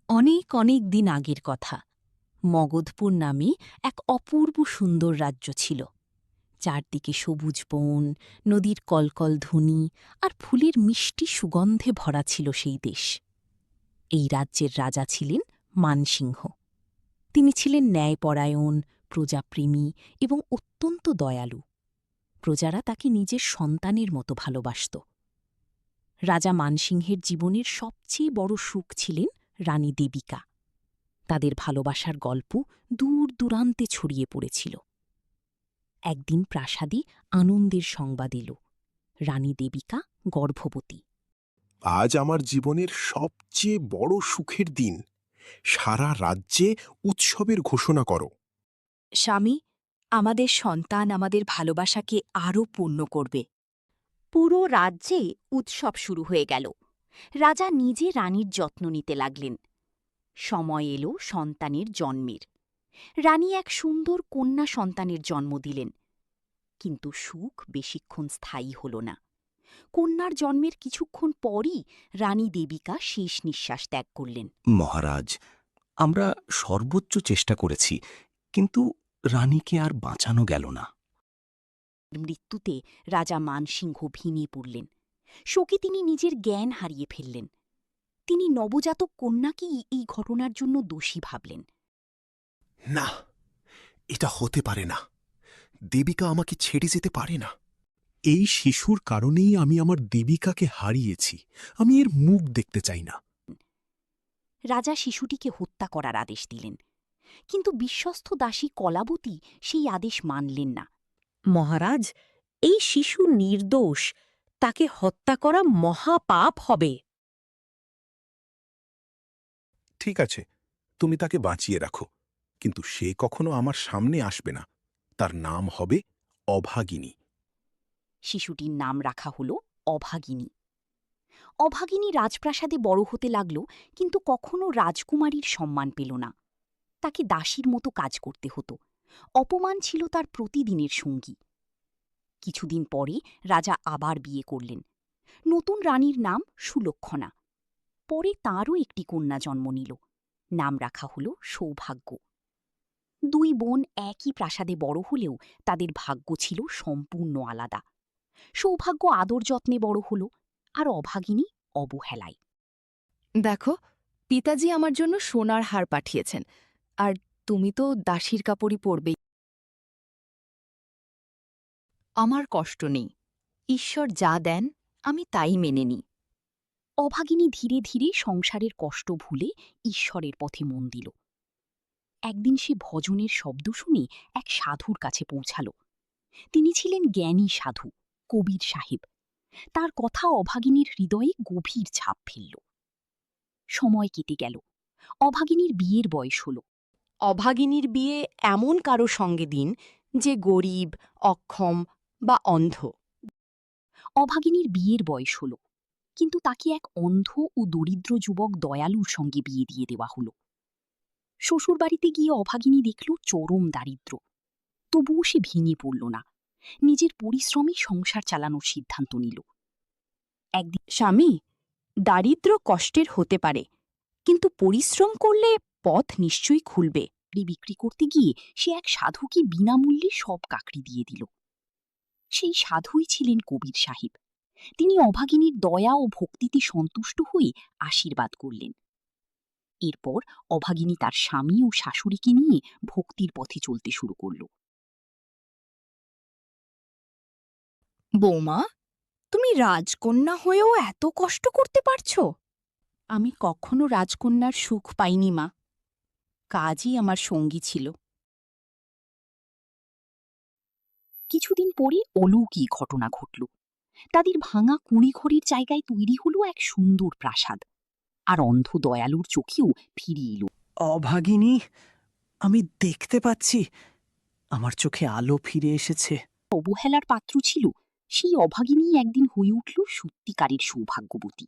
অনেক অনেক দিন আগের কথা। মগধপুর নামে এক অপূর্ব সুন্দর রাজ্য ছিল। চারদিকে সবুজ বন, নদীর কলকল ধ্বনি আর ফুলের মিষ্টি সুগন্ধে ভরা ছিল সেই দেশ। এই রাজ্যের রাজা ছিলেন মানসিংহ। তিনি ছিলেন ন্যায়পরায়ণ, প্রজাপ্রেমী এবং অত্যন্ত দয়ালু। প্রজারা তাকে নিজের সন্তানের মতো ভালোবাসত। রাজা মানসিংহের জীবনের সবচেয়ে বড় সুখ ছিলেন রানী দেবিকা। তাদের ভালোবাসার গল্প দূর দূরান্তে ছড়িয়ে পড়েছিল। একদিন প্রাসাদে আনন্দের সংবাদ এল, রানী দেবিকা গর্ভবতী। আজ আমার জীবনের সবচেয়ে বড় সুখের দিন। সারা রাজ্যে উৎসবের ঘোষণা করো। স্বামী, আমাদের সন্তান আমাদের ভালোবাসাকে আরও পূর্ণ করবে। পুরো রাজ্যে উৎসব শুরু হয়ে গেল। রাজা নিজে রানীর যত্ন নিতে লাগলেন। সময় এলো সন্তানের জন্মের। রানী এক সুন্দর কন্যা সন্তানের জন্ম দিলেন। কিন্তু সুখ বেশিক্ষণ স্থায়ী হল না। কন্যার জন্মের কিছুক্ষণ পরই রানী দেবিকা শেষ নিঃশ্বাস ত্যাগ করলেন। মহারাজ, আমরা সর্বোচ্চ চেষ্টা করেছি, কিন্তু রানীকে আর বাঁচানো গেল না। মৃত্যুতে রাজা মানসিংহ ভেঙে পড়লেন। শোকে তিনি নিজের জ্ঞান হারিয়ে ফেললেন। তিনি নবজাতক কন্যাকেই এই ঘটনার জন্য দোষী ভাবলেন। না, এটা হতে পারে না। দেবিকা আমাকে ছেড়ে যেতে পারে না। এই শিশুর কারণেই আমি আমার দেবিকাকে হারিয়েছি। আমি এর মুখ দেখতে চাই না। রাজা শিশুটিকে হত্যা করার আদেশ দিলেন। কিন্তু বিশ্বস্ত দাসী কলাবতী সেই আদেশ মানলেন না। মহারাজ, এই শিশু নির্দোষ, তাকে হত্যা করা মহাপাপ হবে। ঠিক আছে, তুমি তাকে বাঁচিয়ে রাখো, কিন্তু সে কখনো আমার সামনে আসবে না। তার নাম হবে অভাগিনী। শিশুটির নাম রাখা হল অভাগিনী। অভাগিনী রাজপ্রাসাদে বড় হতে লাগল, কিন্তু কখনো রাজকুমারীর সম্মান পেল না। তাকে দাসীর মতো কাজ করতে হতো। অপমান ছিল তার প্রতিদিনের সঙ্গী। কিছুদিন পরে রাজা আবার বিয়ে করলেন। নতুন রানীর নাম সুলক্ষণা। পরে তাঁরও একটি কন্যা জন্ম নিল। নাম রাখা হল সৌভাগ্য। দুই বোন একই প্রাসাদে বড় হলেও তাদের ভাগ্য ছিল সম্পূর্ণ আলাদা। সৌভাগ্য আদর যত্নে বড় হল, আর অভাগিনী অবহেলায়। দেখো, পিতাজি আমার জন্য সোনার হার পাঠিয়েছেন, আর তুমি তো দাসীর কাপড়ই পরবেই। আমার কষ্ট নেই। ঈশ্বর যা দেন আমি তাই মেনে নিই। অভাগিনী ধীরে ধীরে সংসারের কষ্ট ভুলে ঈশ্বরের পথে মন দিল। একদিন সে ভজনের শব্দ শুনে এক সাধুর কাছে পৌঁছাল। তিনি ছিলেন জ্ঞানী সাধু, কবির সাহেব। তার কথা অভাগিনীর হৃদয়ে গভীর ছাপ ফেলল। সময় কেটে গেল। অভাগিনীর বিয়ের বয়স হল। অভাগিনীর বিয়ে এমন কারো সঙ্গে দিন যে গরিব, অক্ষম বা অন্ধ। অভাগিনীর বিয়ের বয়স হল, কিন্তু তাকে এক অন্ধ ও দরিদ্র যুবক দয়ালুর সঙ্গে বিয়ে দিয়ে দেওয়া হল। শ্বশুরবাড়িতে গিয়ে অভাগিনী দেখল চরম দারিদ্র্য। তবুও সে ভেঙে পড়ল না। নিজের পরিশ্রমে সংসার চালানোর সিদ্ধান্ত নিল। একদিন, স্বামী, দারিদ্র্য কষ্টের হতে পারে, কিন্তু পরিশ্রম করলে পথ নিশ্চয়ই খুলবে। বিক্রি করতে গিয়ে সে এক সাধুকে বিনামূল্যে সব কাকড়ি দিয়ে দিল। সেই সাধুই ছিলেন কবির সাহেব। তিনি অভাগিনীর দয়া ও ভক্তিতে সন্তুষ্ট হয়ে আশীর্বাদ করলেন। এরপর অভাগিনী তার স্বামী ও শাশুড়িকে নিয়ে ভক্তির পথে চলতে শুরু করল। বৌমা, তুমি রাজকন্যা হয়েও এত কষ্ট করতে পারছ? আমি কখনো রাজকন্যার সুখ পাইনি, মা। কাজই আমার সঙ্গী ছিল। কিছুদিন পরে অলৌকিক ঘটনা ঘটল। তাদের ভাঙা কুঁড়িঘরের জায়গায় তৈরি হল এক সুন্দর প্রাসাদ, আর অন্ধ দয়ালুর চোখেও ফিরে এলো। অভাগিনী, আমি দেখতে পাচ্ছি আমার চোখে আলো ফিরে এসেছে। অবহেলার পাত্র ছিল সেই অভাগিনী একদিন হয়ে উঠল সত্যিকারের সৌভাগ্যবতী।